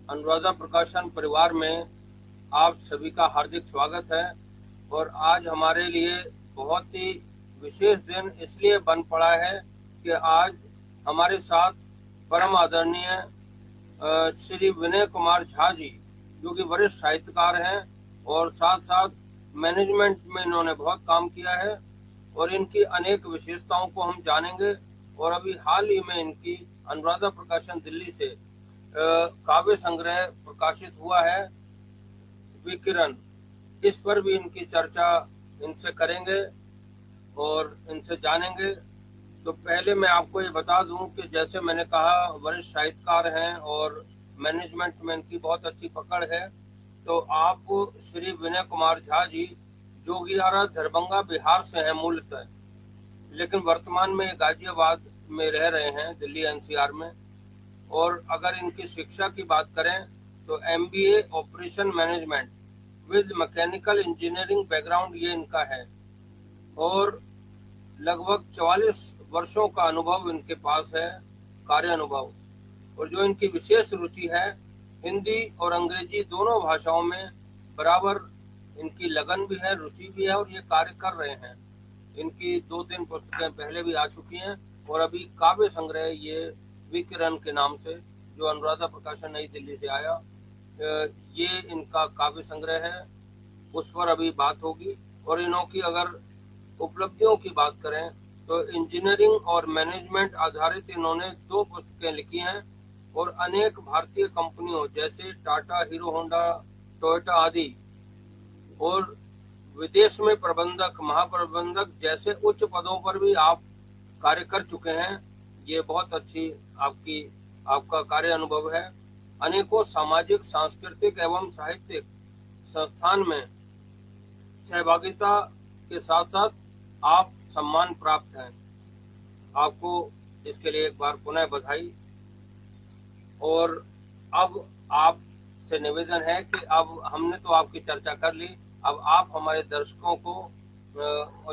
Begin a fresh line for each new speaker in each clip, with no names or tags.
अनुराधा प्रकाशन परिवार में आप सभी का हार्दिक स्वागत है। और आज हमारे लिए बहुत ही विशेष दिन इसलिए बन पड़ा है कि आज हमारे साथ परम आदरणीय श्री विनय कुमार झा जी, जो कि वरिष्ठ साहित्यकार हैं और साथ साथ मैनेजमेंट में इन्होंने बहुत काम किया है, और इनकी अनेक विशेषताओं को हम जानेंगे। और अभी हाल ही में इनकी अनुराधा प्रकाशन दिल्ली से काव्य संग्रह प्रकाशित हुआ है विकिरण। इस पर भी इनकी चर्चा इनसे करेंगे और इनसे जानेंगे। तो पहले मैं आपको ये बता दूं कि जैसे मैंने कहा, वरिष्ठ साहित्यकार हैं और मैनेजमेंट में इनकी बहुत अच्छी पकड़ है। तो आप श्री विनय कुमार झा जी जोगियारा दरभंगा बिहार से हैं मूलतः, लेकिन वर्तमान में गाजियाबाद में रह रहे हैं, दिल्ली एनसीआर में। और अगर इनकी शिक्षा की बात करें तो MBA operation management with mechanical engineering background ये इनका है, और लगभग 44 वर्षों का अनुभव इनके पास है, कार्य अनुभव। और जो इनकी विशेष रुचि है, हिंदी और अंग्रेजी दोनों भाषाओं में बराबर इनकी लगन भी है, रुचि भी है, और ये कार्य कर रहे हैं। इनकी 2-3 पुस्तकें पहले भी आ चुकी हैं, और अभी काव्य संग्रह ये विकिरण के नाम से, जो अनुराधा प्रकाशन नई दिल्ली से आया, ये इनका काव्य संग्रह है, उस पर अभी बात होगी। और इन्हों की अगर उपलब्धियों की बात करें तो इंजीनियरिंग और मैनेजमेंट आधारित इन्होंने 2 पुस्तकें लिखी हैं, और अनेक भारतीय कंपनियों जैसे टाटा, हीरो होंडा, टोयोटा आदि, और विदेश में प्रबंधक, महाप्रबंधक जैसे उच्च पदों पर भी आप कार्य कर चुके हैं। ये बहुत अच्छी आपका कार्य अनुभव है। अनेकों सामाजिक, सांस्कृतिक एवं साहित्यिक संस्थान में सहभागिता के साथ साथ आप सम्मान प्राप्त हैं। आपको इसके लिए एक बार पुनः बधाई। और अब आपसे निवेदन है कि अब हमने तो आपकी चर्चा कर ली, अब आप हमारे दर्शकों को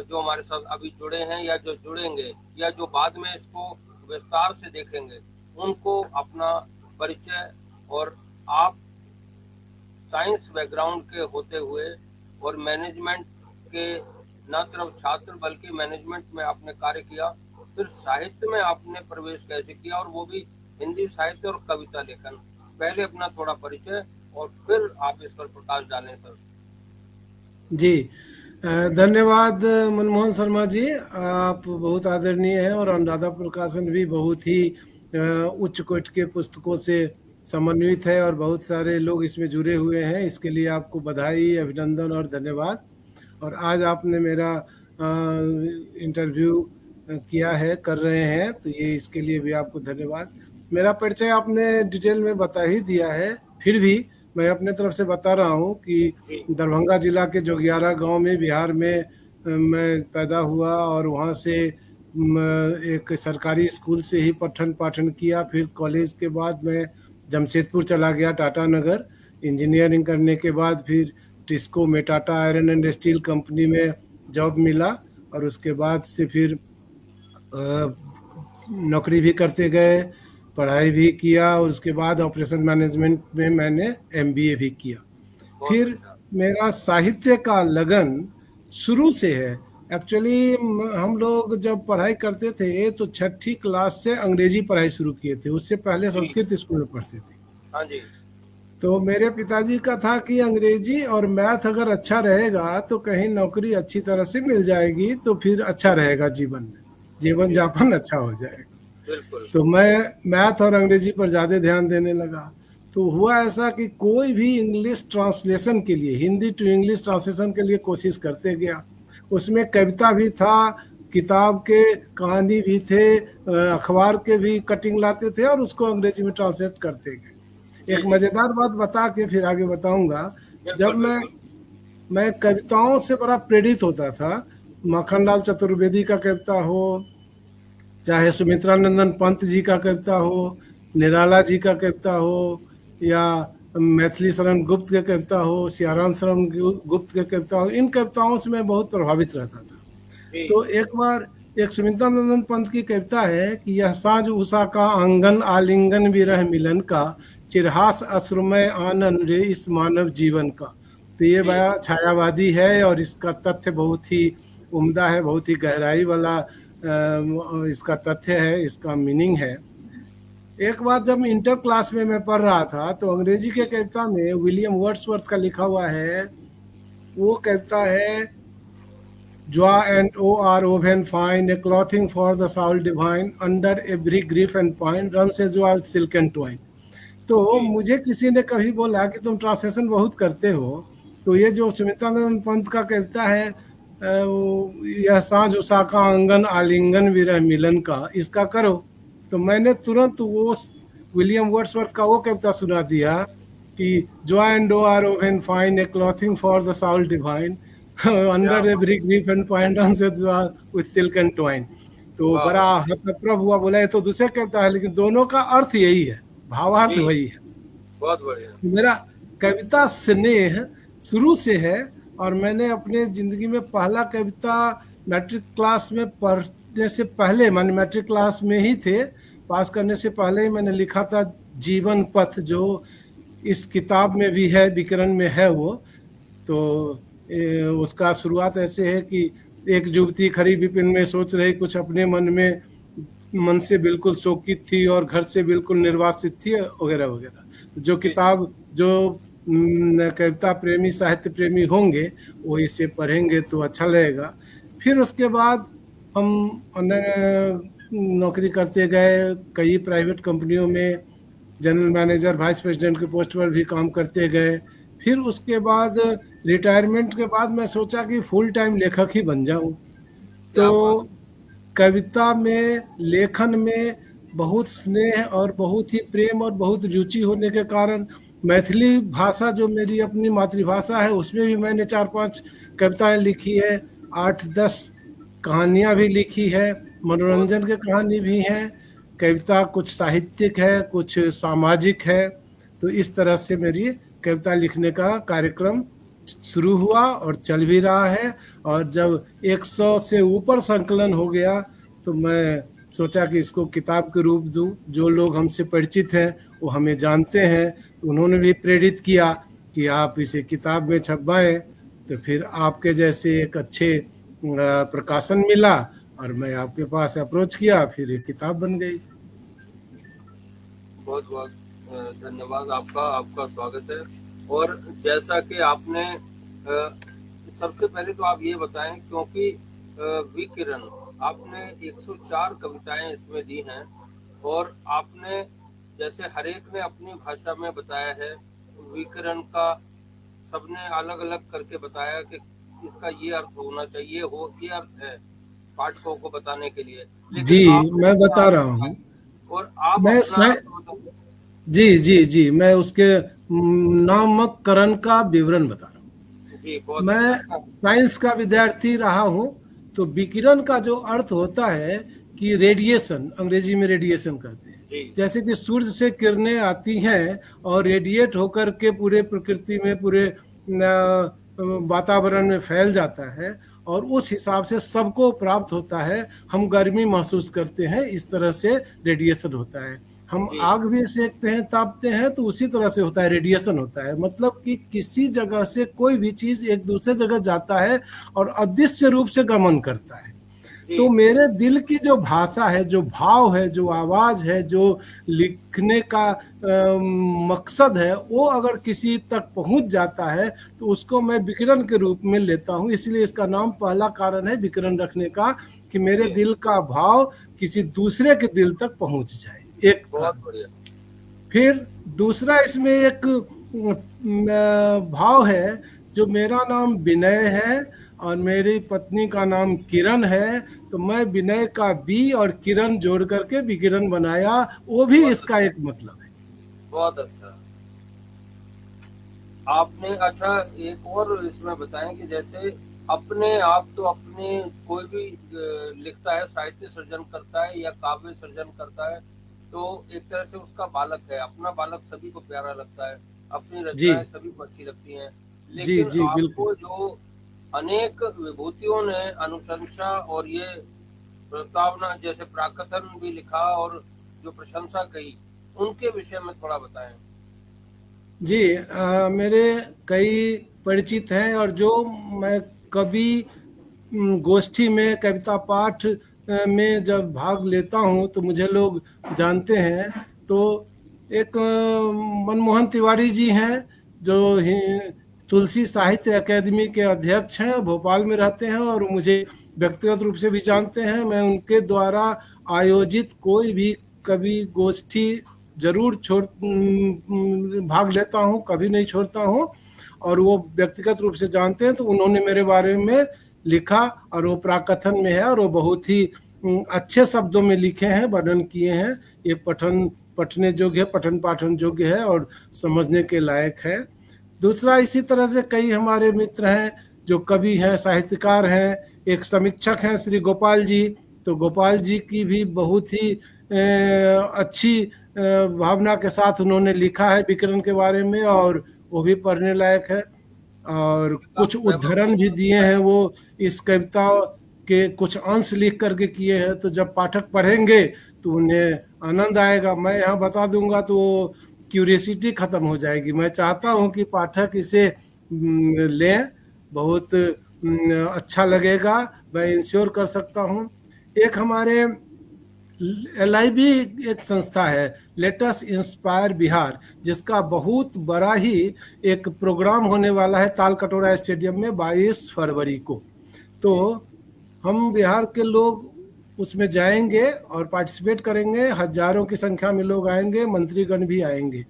जो हमारे साथ अभी जुड़े हैं या जो जुड़ेंगे या जो बाद में इसको विस्तार से देखेंगे, उनको अपना परिचय, और आप साइंस बैकग्राउंड के होते हुए और मैनेजमेंट के न सिर्फ छात्र बल्कि मैनेजमेंट में आपने कार्य किया, फिर साहित्य में आपने प्रवेश कैसे किया, और वो भी हिंदी साहित्य और कविता लेखन। पहले अपना थोड़ा परिचय और फिर आप इस पर प्रकाश डालें सर।
जी, धन्यवाद मनमोहन शर्मा जी, आप बहुत आदरणीय हैं और अनुराधा प्रकाशन भी बहुत ही उच्च कोटि के पुस्तकों से समन्वित है और बहुत सारे लोग इसमें जुड़े हुए हैं। इसके लिए आपको बधाई, अभिनंदन और धन्यवाद। और आज आपने मेरा इंटरव्यू किया है, कर रहे हैं, तो ये इसके लिए भी आपको धन्यवाद। मेरा परिचय आपने डिटेल में बता ही दिया है, फिर भी मैं अपने तरफ से बता रहा हूँ कि दरभंगा जिला के जोगियारा गांव में बिहार में मैं पैदा हुआ, और वहाँ से एक सरकारी स्कूल से ही पठन पाठन किया। फिर कॉलेज के बाद मैं जमशेदपुर चला गया, टाटा नगर। इंजीनियरिंग करने के बाद फिर टिस्को में, Tata iron and steel company में जॉब मिला, और उसके बाद से फिर नौकरी भी करते गए, पढ़ाई भी किया, और उसके बाद ऑपरेशन मैनेजमेंट में मैंने एमबीए भी किया। फिर मेरा साहित्य का लगन शुरू से है। एक्चुअली हम लोग जब पढ़ाई करते थे तो 6ठी क्लास से अंग्रेजी पढ़ाई शुरू किए थे, उससे पहले संस्कृत स्कूल में पढ़ते थे।
हाँ जी।
तो मेरे पिताजी का था कि अंग्रेजी और मैथ अगर अच्छा रहेगा तो कहीं नौकरी अच्छी तरह से मिल जाएगी, तो फिर अच्छा रहेगा, जीवन यापन अच्छा हो जाएगा।
बिल्कुल।
तो मैं मैथ और अंग्रेजी पर ज़्यादा ध्यान देने लगा। तो हुआ ऐसा कि कोई भी इंग्लिश ट्रांसलेशन के लिए, हिंदी टू इंग्लिश ट्रांसलेशन के लिए कोशिश करते गया। उसमें कविता भी था, किताब के कहानी भी थे, अखबार के भी कटिंग लाते थे और उसको अंग्रेजी में ट्रांसलेट करते गए। एक मज़ेदार बात बता के फिर आगे बताऊंगा। जब मैं कविताओं से बड़ा प्रेरित होता था, माखनलाल चतुर्वेदी का कविता हो, चाहे सुमित्रा नंदन पंत जी का कविता हो, निराला जी का कविता हो, या मैथिली शरण गुप्त के कविता हो, सियाराम शरण गुप्त के कविता हो, इन कविताओं से मैं बहुत प्रभावित रहता था। तो एक बार एक सुमित्रा नंदन पंत की कविता है कि यह साँझ उषा का आंगन, आलिंगन विरह मिलन का, चिरहास अश्रुमय आनंद रे इस मानव जीवन का। तो ये बड़ा छायावादी है और इसका तथ्य बहुत ही उम्दा है, बहुत ही गहराई वाला इसका तथ्य है, इसका मीनिंग है। एक बार जब इंटर क्लास में मैं पढ़ रहा था तो अंग्रेजी के कविता में विलियम वर्ड्सवर्थ का लिखा हुआ है, वो कविता है Joy and O are woven fine, a clothing for the soul divine, under every grief and point runs a joy silk and twine। तो मुझे किसी ने कभी बोला कि तुम ट्रांसलेशन बहुत करते हो, तो ये जो सुमित्रानंद पंत का कविता है यह सांझ उषा का आंगन आलिंगन विरह मिलन का, इसका करो। तो मैंने तुरंत वो विलियम वर्ड्सवर्थ का वो कविता सुना दिया कि joy and woe are woven fine, a clothing for the soul divine, under every grief and point with silk and twine. तो बड़ा हतप्रभ हुआ, बोला ये तो दूसरे कविता है, लेकिन दोनों का अर्थ यही है, भावार्थ वही है।
बहुत बढ़िया।
मेरा कविता स्नेह शुरू से है और मैंने अपने जिंदगी में पहला कविता मैट्रिक क्लास में पढ़ने से पहले, माने मैट्रिक क्लास में ही थे, पास करने से पहले ही मैंने लिखा था जीवन पथ, जो इस किताब में भी है, विकरण में है वो। तो उसका शुरुआत ऐसे है कि एक युवती खरी विपिन में सोच रही कुछ अपने मन में, मन से बिल्कुल शोकित थी और घर से बिल्कुल निर्वासित थी, वगैरह वगैरह। जो किताब, जो कविता प्रेमी, साहित्य प्रेमी होंगे वो इसे पढ़ेंगे तो अच्छा लगेगा। फिर उसके बाद हम नौकरी करते गए, कई प्राइवेट कंपनियों में जनरल मैनेजर, वाइस प्रेसिडेंट के पोस्ट पर भी काम करते गए। फिर उसके बाद रिटायरमेंट के बाद मैं सोचा कि फुल टाइम लेखक ही बन जाऊं। तो कविता में, लेखन में बहुत स्नेह और बहुत ही प्रेम और बहुत रुचि होने के कारण मैथिली भाषा, जो मेरी अपनी मातृभाषा है, उसमें भी मैंने 4-5 कविताएं लिखी है, 8-10 कहानियां भी लिखी है, मनोरंजन की कहानी भी है, कविता कुछ साहित्यिक है, कुछ सामाजिक है। तो इस तरह से मेरी कविता लिखने का कार्यक्रम शुरू हुआ और चल भी रहा है। और जब 100 से ऊपर संकलन हो गया तो मैं सोचा कि इसको किताब के रूप दूं। जो लोग हमसे परिचित हैं, वो हमें जानते हैं, उन्होंने भी प्रेरित किया कि आप इसे किताब में छपवाएं। तो फिर आपके जैसे एक अच्छे प्रकाशन मिला और मैं आपके पास अप्रोच किया, फिर ये किताब बन गई।
बहुत बहुत धन्यवाद आपका, आपका स्वागत है। और जैसा कि आपने सबसे पहले तो आप ये बताएं, क्योंकि विकिरण आपने 104 कविताएं इसमें दी हैं और आपने जैसे हर एक ने अपनी भाषा में बताया है, विकिरण का सबने अलग अलग करके बताया कि इसका ये अर्थ होना चाहिए, ये अर्थ है पाठकों को बताने के लिए।
जी मैं बता रहा हूँ,
और आप
जी मैं उसके नामकरण का विवरण बता रहा हूँ। मैं साइंस का विद्यार्थी रहा हूँ। तो विकिरण का जो अर्थ होता है कि रेडिएशन, अंग्रेजी में रेडिएशन कहते हैं, जैसे कि सूर्य से किरणें आती हैं और रेडिएट होकर के पूरे प्रकृति में, पूरे वातावरण में फैल जाता है और उस हिसाब से सबको प्राप्त होता है। हम गर्मी महसूस करते हैं, इस तरह से रेडिएशन होता है। हम आग भी सेकते हैं, तापते हैं, तो उसी तरह से होता है, रेडिएशन होता है। मतलब कि किसी जगह से कोई भी चीज एक दूसरे जगह जाता है और अदृश्य रूप से गमन करता है। तो मेरे दिल की जो भाषा है, जो भाव है, जो आवाज है, जो लिखने का मकसद है, वो अगर किसी तक पहुंच जाता है तो उसको मैं विकिरण के रूप में लेता हूं। इसलिए इसका नाम, पहला कारण है विकिरण रखने का, कि मेरे दिल का भाव किसी दूसरे के दिल तक पहुंच जाए। एक बहुत बढ़िया। फिर दूसरा इसमें एक भाव है, जो मेरा नाम विनय है और मेरी पत्नी का नाम किरण है, तो मैं विनय का बी और किरण जोड़ करके विकिरण बनाया। वो भी इसका एक मतलब है।
बहुत अच्छा आपने। अच्छा, एक और इसमें बताएं कि जैसे अपने आप, तो अपने कोई भी लिखता है, साहित्य सृजन करता है या काव्य सृजन करता है, तो एक तरह से उसका बालक है, अपना बालक सभी को प्यारा लगता है, अपनी रचनाएं सभी को अच्छी लगती हैं। लेकिन आपको जो अनेक विभूतियों ने अनुशंसा और ये प्रस्तावना, जैसे प्राकथन भी लिखा और जो प्रशंसा कही, उनके विषय में थोड़ा बताएं।
जी, मेरे कई परिचित हैं, और जो मैं कभी गोष्ठी में कविता पाठ में जब भाग लेता हूँ तो मुझे लोग जानते हैं। तो एक मनमोहन तिवारी जी हैं, जो तुलसी साहित्य अकेदमी के अध्यक्ष हैं, भोपाल में रहते हैं, और मुझे व्यक्तिगत रूप से भी जानते हैं। मैं उनके द्वारा आयोजित कोई भी कवि गोष्ठी जरूर भाग लेता हूँ, कभी नहीं छोड़ता हूँ। और वो व्यक्तिगत रूप से जानते हैं, तो उन्होंने मेरे बारे में लिखा, और वो प्राकथन में है, और वो बहुत ही अच्छे शब्दों में लिखे हैं, वर्णन किए हैं। ये पठने योग्य है, पठन पाठन योग्य है, और समझने के लायक है। दूसरा, इसी तरह से कई हमारे मित्र हैं जो कवि हैं, साहित्यकार हैं। एक समीक्षक हैं श्री गोपाल जी। तो गोपाल जी की भी बहुत ही अच्छी भावना के साथ उन्होंने लिखा है विकिरण के बारे में, और वो भी पढ़ने लायक है। और कुछ
वैभव
उद्धरण
जी।
भी दिए हैं वो, इस कविता के कुछ अंश लिख करके किए हैं। तो जब पाठक पढ़ेंगे तो उन्हें आनंद आएगा। मैं यहाँ बता दूंगा तो क्यूरियसिटी खत्म हो जाएगी। मैं चाहता हूँ कि पाठक इसे लें, बहुत अच्छा लगेगा, मैं इंश्योर कर सकता हूँ। एक हमारे LIB एक संस्था है, लेटस इंस्पायर बिहार, जिसका बहुत बड़ा ही एक प्रोग्राम होने वाला है ताल कटोरा स्टेडियम में 22 फरवरी को। तो हम बिहार के लोग उसमें जाएंगे और पार्टिसिपेट करेंगे। हजारों की संख्या में लोग आएंगे, मंत्रीगण भी आएंगे।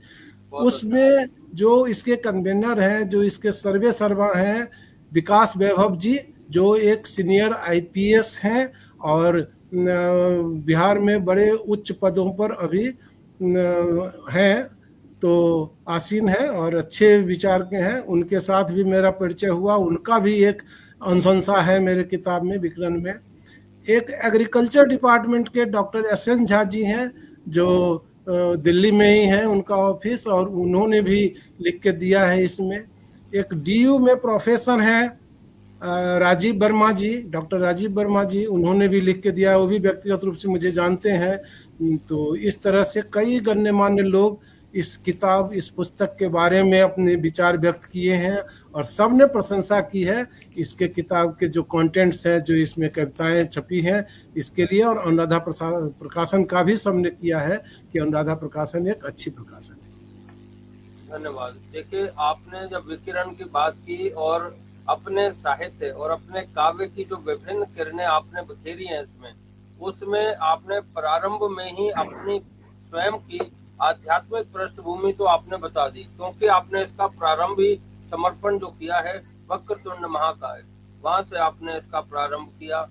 बहुत अच्छा।
उसमें जो इसके कन्वेनर हैं, जो इसके सर्वे सर्वा हैं, विकास वैभव जी, जो एक सीनियर IPS हैं, और बिहार में बड़े उच्च पदों पर अभी हैं, तो आसीन है, और अच्छे विचार के हैं। उनके साथ भी मेरा परिचय हुआ। उनका भी एक अनुशंसा है मेरे किताब में, विकरण में। एक एग्रीकल्चर डिपार्टमेंट के डॉक्टर SN झा जी हैं, जो दिल्ली में ही है उनका ऑफिस, और उन्होंने भी लिख के दिया है इसमें। एक DU में प्रोफेसर हैं राजीव वर्मा जी, डॉक्टर राजीव वर्मा जी, उन्होंने भी लिख के दिया है, वो भी व्यक्तिगत रूप से मुझे जानते हैं। तो इस तरह से कई गण्यमान्य लोग इस किताब, इस पुस्तक के बारे में अपने विचार व्यक्त किए हैं, और सबने प्रशंसा की है इसके किताब के जो कंटेंट्स हैं, जो इसमें कविताएं छपी हैं, इसके लिए। और अनुराधा प्रकाशन का भी सबने किया है कि अनुराधा प्रकाशन एक अच्छी प्रकाशन है।
धन्यवाद। देखिए, आपने जब विकिरण की बात की और अपने साहित्य और अपने काव्य की जो विभिन्न किरणें आपने बखेरी हैं इसमें, उसमें आपने प्रारंभ में ही अपनी स्वयं की आध्यात्मिक पृष्ठभूमि तो आपने बता दी, क्योंकि आपने इसका प्रारंभ ही समर्पण जो किया है वक्रतुंड महाकाय, वहां से आपने इसका प्रारंभ किया।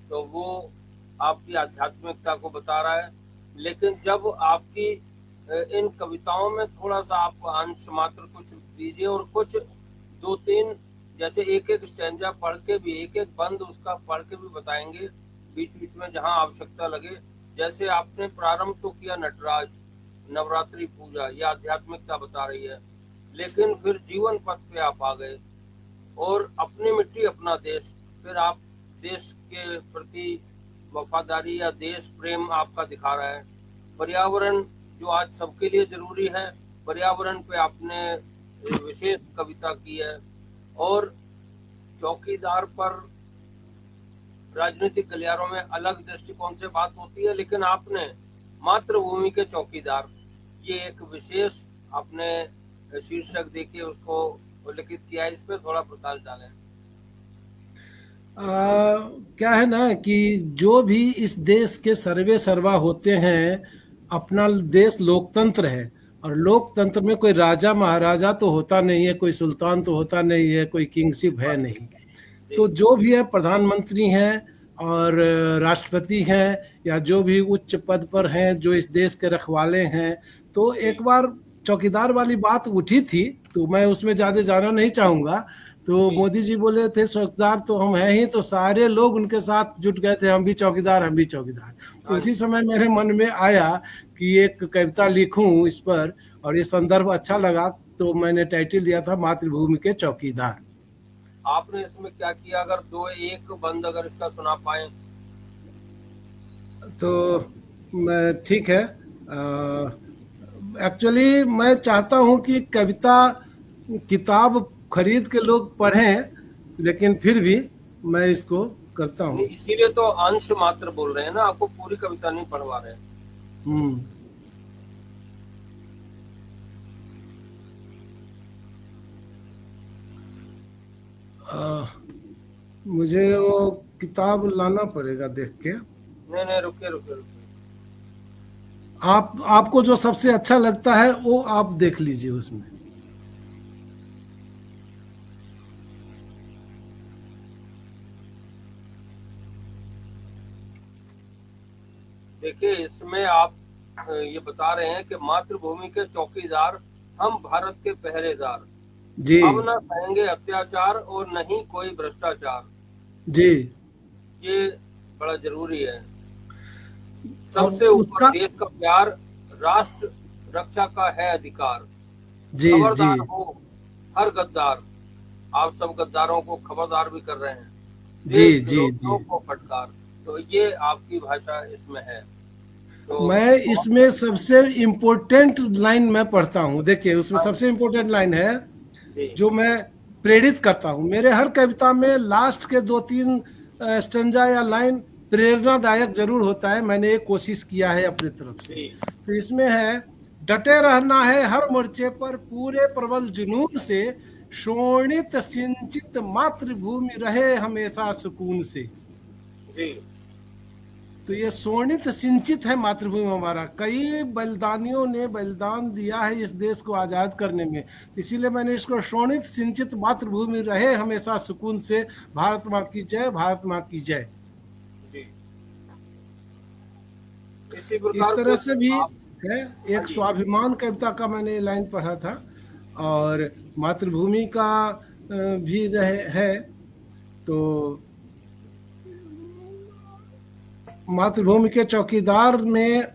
तो वो आपकी आध्यात्मिकता को बता रहा है। लेकिन जब आपकी इन कविताओं में थोड़ा सा आप अंश मात्र कुछ दीजिए, और कुछ दो तीन, जैसे एक एक स्टैंजा पढ़ के भी, एक एक बंद उसका पढ़ के भी बताएंगे बीच बीच में जहां आवश्यकता लगे। जैसे आपने प्रारंभ तो किया नटराज, नवरात्रि पूजा, ये आध्यात्मिकता बता रही है, लेकिन फिर जीवन पथ पे आप आ गए और अपनी मिट्टी अपना देश, फिर आप देश के प्रति वफादारी या देश प्रेम आपका दिखा रहा है। पर्यावरण जो आज सबके लिए जरूरी है, पर्यावरण पे आपने विशेष कविता की है। और चौकीदार पर राजनीतिक गलियारों में अलग दृष्टिकोण से बात होती है, लेकिन आपने मातृभूमि के चौकीदार, ये एक विशेष आपने शीर्षक देके उसको उल्लेखित किया है। इस पे थोड़ा प्रकाश डालें।
क्या है ना कि जो भी इस देश के सर्वे सर्वा होते हैं, अपना देश लोकतंत्र है, और लोकतंत्र में कोई राजा महाराजा तो होता नहीं है, कोई सुल्तान तो होता नहीं है, कोई किंगशिप है नहीं।
जी।
तो जो भी है, प्रधानमंत्री हैं और राष्ट्रपति हैं, या जो भी उच्च पद पर हैं, जो इस देश के रखवाले हैं। तो
जी।
एक बार चौकीदार वाली बात उठी थी, तो मैं उसमें ज़्यादा जाना नहीं चाहूँगा। तो
जी।
मोदी जी बोले थे चौकीदार तो हम हैं ही, तो सारे लोग उनके साथ जुट गए थे, हम भी चौकीदार, हम भी चौकीदार। तो
हाँ
उसी
जी।
समय मेरे मन में आया कि एक कविता लिखूं इस पर, और ये संदर्भ अच्छा लगा, तो मैंने टाइटल दिया था मातृभूमि के चौकीदार।
आपने इसमें क्या किया, अगर दो एक बंद अगर इसका सुना पाए।
तो ठीक है। एक्चुअली मैं चाहता हूँ कि कविता किताब खरीद के लोग पढ़ें, लेकिन फिर भी मैं इसको करता
नहीं,
हूँ।
इसीलिए तो अंश मात्र बोल रहे हैं ना, आपको पूरी कविता नहीं पढ़वा रहे हैं।
हम्म। आ, मुझे वो किताब लाना पड़ेगा देख के।
नहीं नहीं, रुकिए रुकिए रुकिए।
आपको जो सबसे अच्छा लगता है वो आप देख लीजिए उसमें।
देखिए, इसमें आप ये बता रहे हैं कि मातृभूमि के चौकीदार, हम भारत के पहरेदार,
जी
अब न सहेंगे अत्याचार और नहीं कोई भ्रष्टाचार।
जी।
ये बड़ा जरूरी है।
अब
सबसे ऊपर
उसका,
देश का प्यार, राष्ट्र रक्षा का है अधिकार।
जी जी
खबरदार हो हर गद्दार, आप सब गद्दारों को खबरदार भी कर रहे हैं।
जी
देश
जी जी।
विरोधियों को फटकार। तो ये आपकी भाषा इसमें है। तो
मैं इसमें सबसे इम्पोर्टेंट लाइन मैं पढ़ता हूँ, देखिए उसमें
हाँ
सबसे इम्पोर्टेंट लाइन है
जी
जो मैं प्रेरित करता हूँ। मेरे हर कविता में लास्ट के 2-3 स्टंजा या लाइन प्रेरणादायक जरूर होता है, मैंने एक कोशिश किया है अपनी तरफ से।
जी
तो इसमें है, डटे रहना है हर मोर्चे पर पूरे प्रबल जुनून से, शोणित सिंचित मातृभूमि रहे हमेशा सुकून से।
जी
तो ये शोणित सिंचित है मातृभूमि हमारा, कई बलिदानियों ने बलिदान दिया है इस देश को आजाद करने में, इसीलिए मैंने इसको शोणित सिंचित मातृभूमि रहे हमेशा सुकून से। भारत माँ की जय, भारत माँ की जय।
जी। इसी
इस
प्रकार
तरह
कुछ
से भी
आप।
है।
हाँ
एक
जी।
स्वाभिमान कविता का मैंने लाइन पढ़ा था, और मातृभूमि का भी रहे है। तो मातृभूमि के चौकीदार में अ,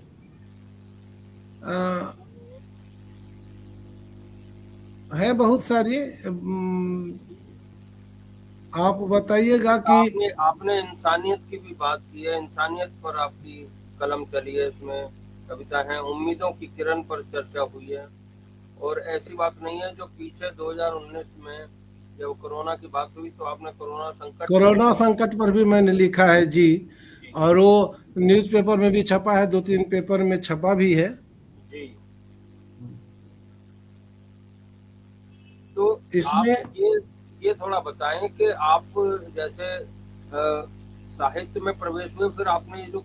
है बहुत सारी। आप बताइएगा कि।
आपने आपने इंसानियत की भी बात की है, इंसानियत पर आपकी कलम चली है। इसमें कविता है, उम्मीदों की किरण पर चर्चा हुई है। और ऐसी बात नहीं है, जो पीछे 2019 में जब कोरोना की बात हुई तो आपने कोरोना संकट पर भी
कोरोना
लिखा।
संकट पर भी मैंने लिखा है जी,
जी
और वो न्यूज़पेपर में भी छपा है, 2-3 पेपर में छपा भी है।
जी। तो आप
इसमें
ये थोड़ा बताएं कि आप जैसे साहित्य में प्रवेश हुए, फिर आपने ये जो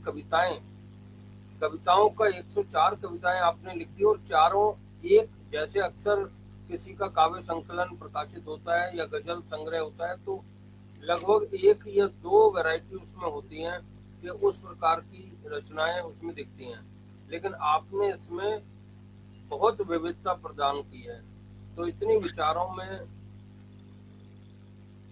कविताओं का 104 कविताएं आपने लिखी, और चारों एक जैसे, अक्सर किसी का काव्य संकलन प्रकाशित होता है या गजल संग्रह होता है तो लगभग एक या दो वैरायटी उसमें होती हैं कि उस प्रकार की रचनाएं उसमें दिखती हैं। लेकिन आपने इसमें बहुत विविधता प्रदान की है। तो इतनी विचारों में।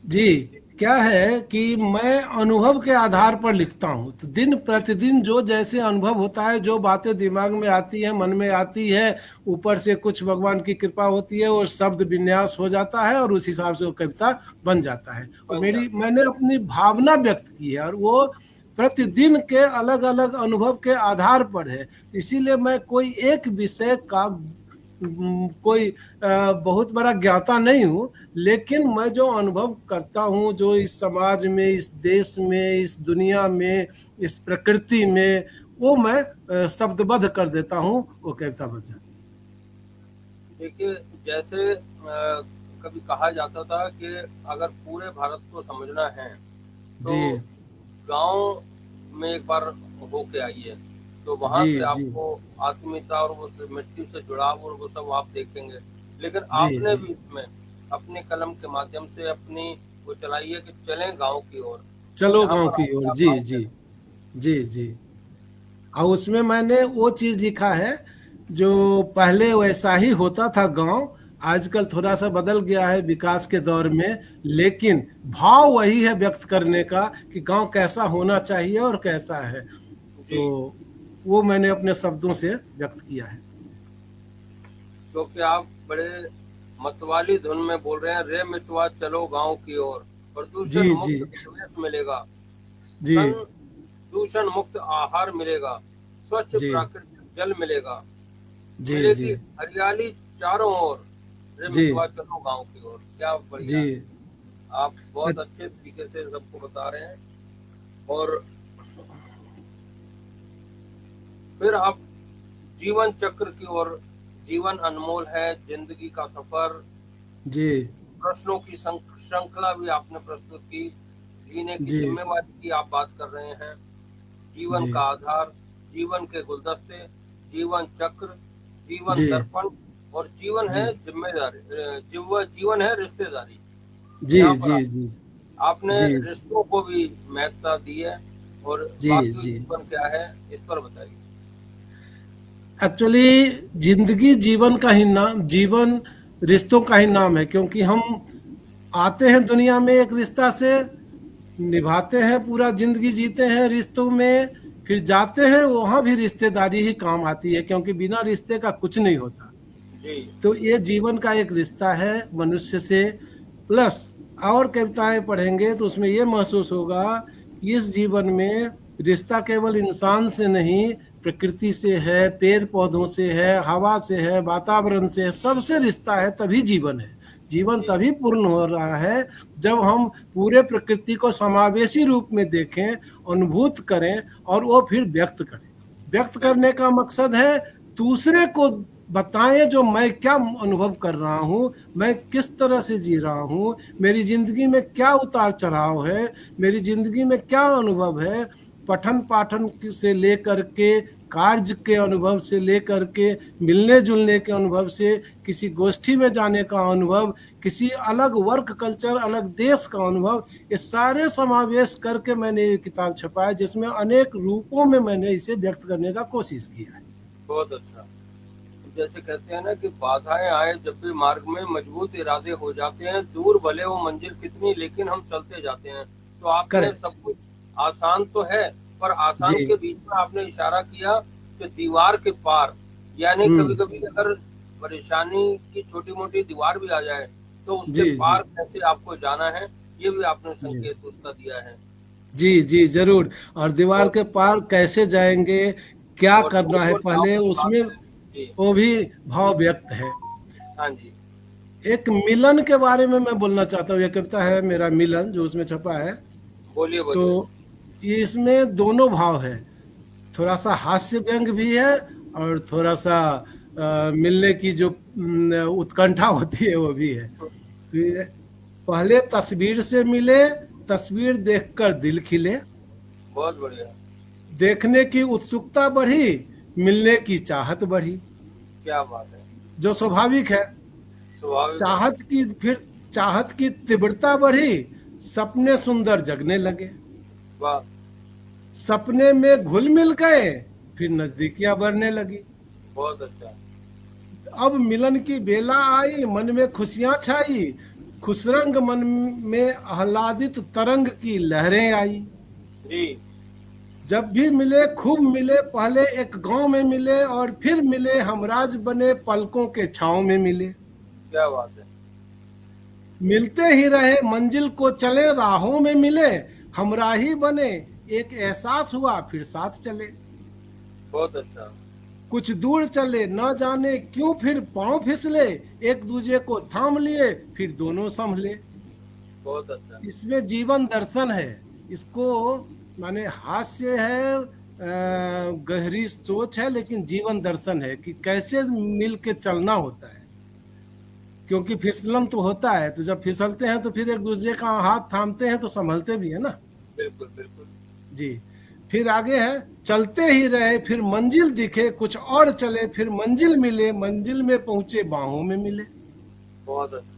जी, क्या है कि मैं अनुभव के आधार पर लिखता हूँ, तो दिन प्रतिदिन जो जैसे अनुभव होता है, जो बातें दिमाग में आती है, मन में आती है, ऊपर से कुछ भगवान की कृपा होती है, वो शब्द विन्यास हो जाता है और उस हिसाब से वो कविता बन जाता है। और
बन जाती
मैंने अपनी भावना व्यक्त की है, और वो प्रतिदिन के अलग अलग अनुभव के आधार पर है। इसीलिए मैं कोई एक विषय का कोई बहुत बड़ा ज्ञाता नहीं हूँ, लेकिन मैं जो अनुभव करता हूँ, जो इस समाज में, इस देश में, इस दुनिया में, इस प्रकृति में, वो मैं शब्दबद्ध कर देता हूँ, वो कविता बन जाती
देखिए, जैसे कभी कहा जाता था कि अगर पूरे भारत को समझना है
है।
तो
जी
गांव में एक बार होके आइए, तो वहां
जी
से
जी
आपको आत्मीयता और वो मिट्टी से जुड़ाव और वो सब आप देखेंगे। लेकिन
जी
आपने
जी।
भी इसमें अपने कलम के माध्यम से अपनी वो चलाई है कि चलें गांव की ओर,
चलो
जहाँ
गांव
पर
की ओर,
आपका
जी
गांव
जी
है।
जी जी। और उसमें मैंने वो चीज लिखा है जो पहले वैसा ही होता था गांव, आजकल थोड़ा सा बदल गया है विकास के दौर में, लेकिन भाव वही है व्यक्त करने का कि गांव कैसा होना चाहिए और कैसा है। तो
जी,
वो मैंने अपने शब्दों से व्यक्त किया है।
क्योंकि आप बड़े मतवाली धुन में बोल रहे हैं, रे मितवा चलो गांव की ओर,
जी
प्रदूषण
जी
मुक्त परिवेश मिलेगा,
जी
प्रदूषण मुक्त आहार मिलेगा, स्वच्छ
जी
प्राकृतिक जल मिलेगा,
जी
मिले
जी
की हरियाली चारों ओर, रे
जी
मितवा चलो गांव की ओर। क्या बढ़िया है।
जी।
आप बहुत
अ-
अच्छे तरीके से सबको बता रहे हैं। और फिर आप जीवन चक्र की ओर, जीवन अनमोल है, जिंदगी का सफर,
जी
प्रश्नों की श्रृंखला भी आपने प्रस्तुत की, जीने की
जी
जिम्मेवारी की आप बात कर रहे हैं, जीवन
जी
का आधार, जीवन के गुलदस्ते, जीवन चक्र, जीवन
जी
दर्पण, और जीवन है
जी
जिम्मेदारी, जीवन है रिश्तेदारी।
जी
यहाँ पर
जी जी
आपने
जी
रिश्तों को भी महत्ता दी है, और
जी
वास्तविक
जी।
जीवन क्या है इस पर बताइए।
एक्चुअली जिंदगी जीवन का ही नाम, जीवन रिश्तों का ही नाम है, क्योंकि हम आते हैं दुनिया में एक रिश्ता से, निभाते हैं, पूरा जिंदगी जीते हैं रिश्तों में, फिर जाते हैं वहां भी रिश्तेदारी ही काम आती है, क्योंकि बिना रिश्ते का कुछ नहीं होता।
जी
तो ये जीवन का एक रिश्ता है मनुष्य से। प्लस और कविताएं पढ़ेंगे तो उसमें ये महसूस होगा कि इस जीवन में रिश्ता केवल इंसान से नहीं, प्रकृति से है, पेड़ पौधों से है, हवा से है, वातावरण से है, सबसे रिश्ता है, तभी जीवन है। जीवन
जी
तभी पूर्ण हो रहा है जब हम पूरे प्रकृति को समावेशी रूप में देखें, अनुभूत करें और वो फिर व्यक्त करें। व्यक्त करने
बिल्कुल।
का मकसद है दूसरे को बताएं जो मैं क्या अनुभव कर रहा हूँ, मैं किस तरह से जी रहा हूँ, मेरी जिंदगी में क्या उतार चढ़ाव है, मेरी जिंदगी में क्या अनुभव है। पठन पाठन से लेकर के, कार्य के अनुभव से लेकर के, मिलने जुलने के अनुभव से, किसी गोष्ठी में जाने का अनुभव, किसी अलग वर्क कल्चर, अलग देश का अनुभव, ये सारे समावेश करके मैंने ये किताब छपा है, जिसमें अनेक रूपों में मैंने इसे व्यक्त करने का कोशिश किया है।
बहुत अच्छा। जैसे कहते हैं ना कि बाधाएं आए जब भी मार्ग में, मजबूत इरादे हो जाते हैं, दूर भले वो मंजिल कितनी, लेकिन हम चलते जाते हैं। तो आपने सब
करेक्ट।
कुछ आसान तो है, पर
जी।
आसान के बीच में आपने इशारा किया कि दीवार के पार, यानी कभी
हम्म।
कभी अगर परेशानी की छोटी मोटी दीवार भी आ जाए तो उसके
जी जी
पार कैसे आपको जाना है, ये भी आपने
जी
संकेत उसका दिया है।
जी जी जरूर। और दीवार
और
के पार कैसे जाएंगे, क्या
और
करना
दूर
है,
और गांव
पहले
की बात
उसमें
है। जी।
वो भी भाव व्यक्त है।
हाँ जी।
एक मिलन के बारे में मैं बोलना चाहता हूँ, ये कविता है मेरा मिलन जो उसमें छपा है।
बोलिए
तो
बोलिए।
इसमें दोनों भाव है, थोड़ा सा हास्य व्यंग भी है और थोड़ा सा मिलने की जो उत्कंठा होती है वो भी है। तो ये पहले तस्वीर से मिले, तस्वीर देखकर दिल खिले,
बहुत बढ़िया।
देखने की उत्सुकता बढ़ी, मिलने की चाहत बढ़ी,
क्या बात है।
जो स्वाभाविक है।
स्वाभाविक है।
चाहत की फिर चाहत की तीव्रता बढ़ी, सपने सुंदर जगने लगे,
वाह।
सपने में घुल मिल गए, फिर नजदीकियां बढ़ने लगी।
बहुत अच्छा।
अब मिलन की बेला आई, मन में खुशियां छाई, खुशरंग मन में आह्लादित तरंग की लहरें आई।
जी।
जब भी मिले खूब मिले, पहले एक गांव में मिले और फिर मिले हमराज बने, पलकों के छांव में मिले।
क्या बात है।
मिलते ही रहे मंजिल को चले, राहों में मिले हमराही बने, एक एहसास हुआ फिर साथ चले।
बहुत अच्छा।
कुछ दूर चले न जाने क्यों फिर पांव फिसले, एक दूजे को थाम लिए फिर दोनों संभले।
बहुत अच्छा।
इसमें जीवन दर्शन है। इसको माने हास्य है, गहरी सोच है, लेकिन जीवन दर्शन है कि कैसे मिल के चलना होता है। क्योंकि फिसलन तो होता है, तो जब फिसलते हैं तो फिर एक दूसरे का हाथ थामते हैं तो संभलते भी है ना।
बिल्कुल बिल्कुल।
जी। फिर आगे है, चलते ही रहे फिर मंजिल दिखे, कुछ और चले फिर मंजिल मिले, मंजिल में पहुंचे बाहों में मिले।
बहुत अच्छा।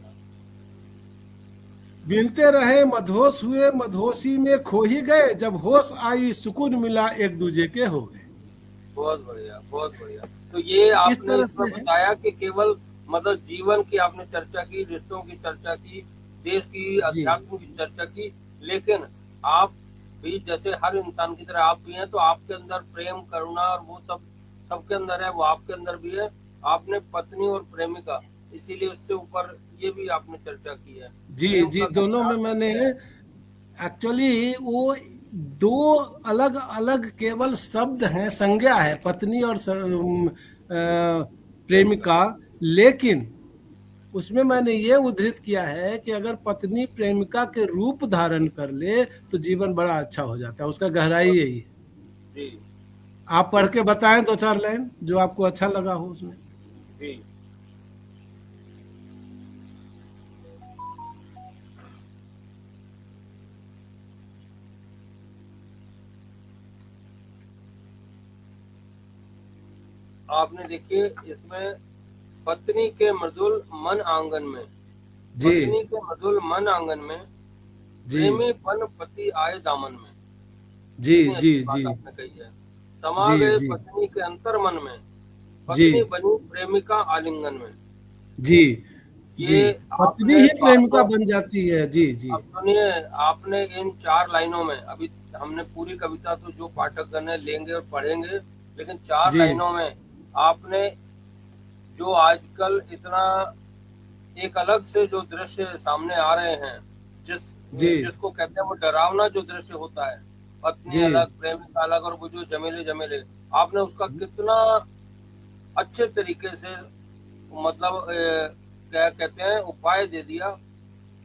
मिलते रहे मधोश हुए, मधोशी में खो ही गए, जब होश आई सुकून मिला, एक दूजे के हो गए।
बहुत बढ़िया बहुत बढ़िया। तो ये
तो इस
आपने
तरह
इसमें
से है।
बताया कि केवल मतलब जीवन की आपने चर्चा की, रिश्तों की चर्चा की, देश की,
जी
अध्यात्म की चर्चा की, लेकिन आप भी जैसे हर इंसान की तरह आप भी हैं, तो आपके अंदर प्रेम करुणा और वो सब सबके अंदर है, वो आपके अंदर भी है। आपने पत्नी और प्रेमिका, इसीलिए उससे ऊपर ये भी आपने चर्चा की है,
जी
प्रेम
जी
का
दोनों में
सिद्धांत
मैंने
है।
एक्चुअली वो दो अलग अलग केवल शब्द हैं, संज्ञा है, पत्नी और प्रेमिका, लेकिन उसमें मैंने ये उद्धृत किया है कि अगर पत्नी प्रेमिका के रूप धारण कर ले तो जीवन बड़ा अच्छा हो जाता है। उसका गहराई यही है।
जी
आप पढ़ के बताएं 2-4 लाइन जो आपको अच्छा लगा हो उसमें।
जी। आपने देखिए इसमें पत्नी के मृदुल मन आंगन में,
जी
पत्नी के मृदुल मन आंगन में
जी
प्रेमी पन पति आए दामन में।
जी
कितनी
जी
अच्छी
जी
बात आपने कही है। समा
जी
गए
जी
पत्नी के अंतर मन में,
जी
पत्नी बनी प्रेमिका आलिंगन में।
जी जी।
ये
पत्नी
आपने
ही प्रेमिका
बातों,
बन जाती है। जी जी
अब सुनिए, आपने इन 4 लाइनों में, अभी हमने पूरी कविता तो जो पाठकगण है लेंगे और पढ़ेंगे, लेकिन 4
जी
लाइनों में आपने जो आजकल इतना एक अलग से जो दृश्य सामने आ रहे हैं,
जी
जिसको कहते हैं वो डरावना जो दृश्य होता है, पत्नी
जी
अलग प्रेमिका अलग और वो जो जमेले जमेले, आपने उसका कितना अच्छे तरीके से मतलब क्या कहते हैं उपाय दे दिया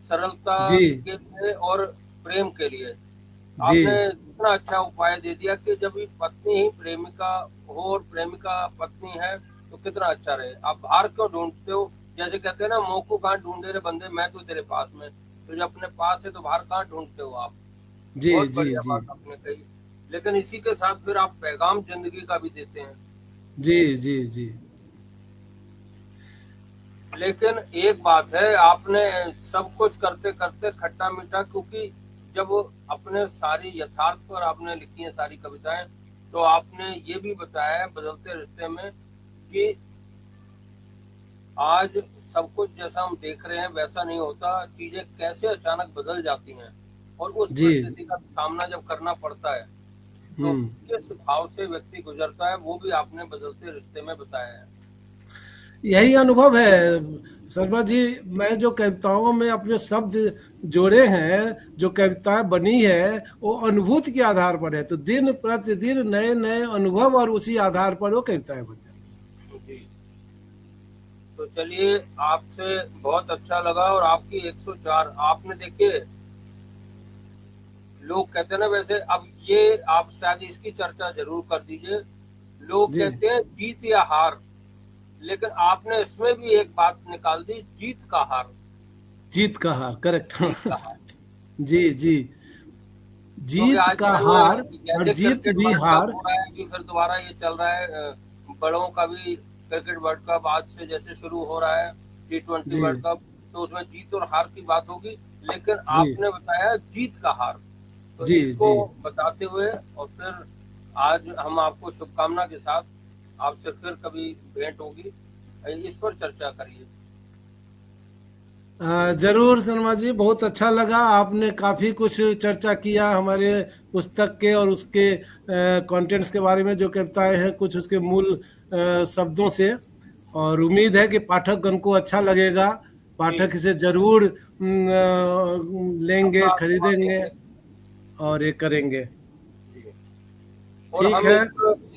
सरलता
जी
के लिए और प्रेम के लिए।
जी
आपने इतना अच्छा उपाय दे दिया कि जब ये पत्नी ही प्रेमिका हो और प्रेमिका पत्नी है तो कितना अच्छा रहे। आप बाहर क्यों ढूंढते हो? जैसे कहते हैं ना, मोह को कहाँ ढूंढे रे बंदे, मैं तो तेरे पास में। तो जब अपने पास है तो बाहर कहाँ ढूंढते हो आप?
जी
बहुत
जी
बढ़िया
जी
बात आपने कही। लेकिन इसी के साथ फिर आप पैगाम जिंदगी का भी देते हैं।
जी जी जी
लेकिन एक बात है, आपने सब कुछ करते करते खट्टा मीठा, क्योंकि जब अपने सारी यथार्थ पर आपने लिखी है सारी कविताएं, तो आपने ये भी बताया है बदलते रिश्ते में कि आज सब कुछ जैसा हम देख रहे हैं वैसा नहीं होता, चीजें कैसे अचानक बदल जाती हैं और उस
जी
परिस्थिति का सामना जब करना पड़ता है तो
हम्म।
किस भाव से व्यक्ति गुजरता है, वो भी आपने बदलते रिश्ते में बताया है।
यही अनुभव है शर्मा जी। मैं जो कविताओं में अपने शब्द जोड़े हैं, जो कविताएं बनी है, वो अनुभूति के आधार पर है। तो दिन प्रतिदिन नए नए अनुभव और उसी आधार पर वो कविताएं बन जाती
जी। तो चलिए, आपसे बहुत अच्छा लगा। और आपकी 104 आपने देखिए, लोग कहते हैं ना, वैसे अब ये आप शायद इसकी चर्चा जरूर कर दीजिए। लोग
जी।
कहते हैं जीत या हार, लेकिन आपने इसमें भी एक बात निकाल दी, जीत का हार।
जीत का हार, करेक्ट।
जीत का हार,
जी जी।
क्योंकि
जीत का
आजकल
हार और
जैसे
जीत
क्रिकेट
भी
वर्ल्ड कप
हार।
हो रहा है, अभी फिर दोबारा ये चल रहा है, बड़ों का भी क्रिकेट वर्ल्ड कप आज से जैसे शुरू हो रहा है, T20
जी
वर्ल्ड कप, तो उसमें जीत और हार की बात होगी। लेकिन
जी
आपने बताया जीत का हार, तो
जी
इसको
जी।
बताते हुए और फिर आज हम आपको शुभकामना के साथ आपसे फिर कभी भेंट होगी, इस पर चर्चा करिए।
जरूर शर्मा जी, बहुत अच्छा लगा। आपने काफ़ी कुछ चर्चा किया हमारे पुस्तक के और उसके कंटेंट्स के बारे में, जो कविताएं हैं कुछ उसके मूल शब्दों से। और उम्मीद है कि पाठकगण को अच्छा लगेगा।
जी,
पाठक इसे जरूर लेंगे,
अपना अनुभव
खरीदेंगे
देंगे।
और ये करेंगे।
जी। और
ठीक
हम
है।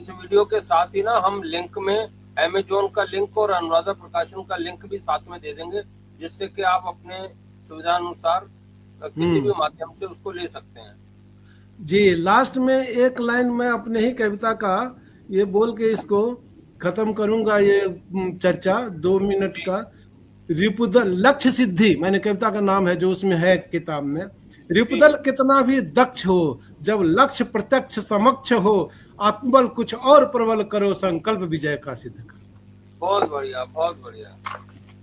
इस वीडियो के साथ ही ना, हम लिंक में अमेजोन का लिंक और अनुराधा प्रकाशन का लिंक भी साथ में दे देंगे, जिससे कि आप अपने सुविधानुसार किसी भी
हम्म।
माध्यम से उसको ले सकते हैं।
जी, लास्ट में एक लाइन मैं अपने ही कविता का ये बोल के इसको खत्म करूंगा, ये चर्चा 2 मिनट
जी
का। रिपुदल लक्ष्य सिद्धि, मैंने कविता का नाम है जो उसमें है किताब में।
जी।
रिपुदल कितना भी दक्ष हो, जब लक्ष्य प्रत्यक्ष समक्ष हो, आत्मबल कुछ और प्रबल करो, संकल्प विजय का सिद्ध करो।
बहुत बढ़िया, बहुत बढ़िया।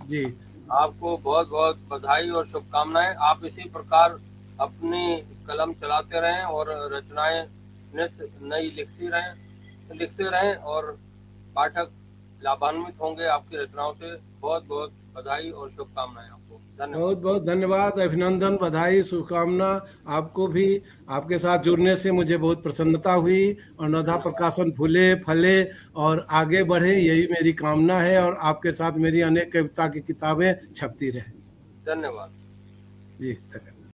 जी
आपको बहुत बहुत बधाई और शुभकामनाएं। आप इसी प्रकार अपनी कलम चलाते रहें और रचनाएं नित्य नई लिखते रहें और पाठक लाभान्वित होंगे आपकी रचनाओं से। बहुत बहुत बधाई और शुभकामनाएं आपको।
बहुत
धन्यवाद।
बहुत धन्यवाद, अभिनंदन, बधाई, शुभकामना आपको भी। आपके साथ जुड़ने से मुझे बहुत प्रसन्नता हुई। और नवधा
धन्यवाद।
प्रकाशन फूले फले और आगे बढ़े, यही मेरी कामना है। और आपके साथ मेरी अनेक कविता की किताबें छपती रहे।
धन्यवाद।
जी धन्यवाद।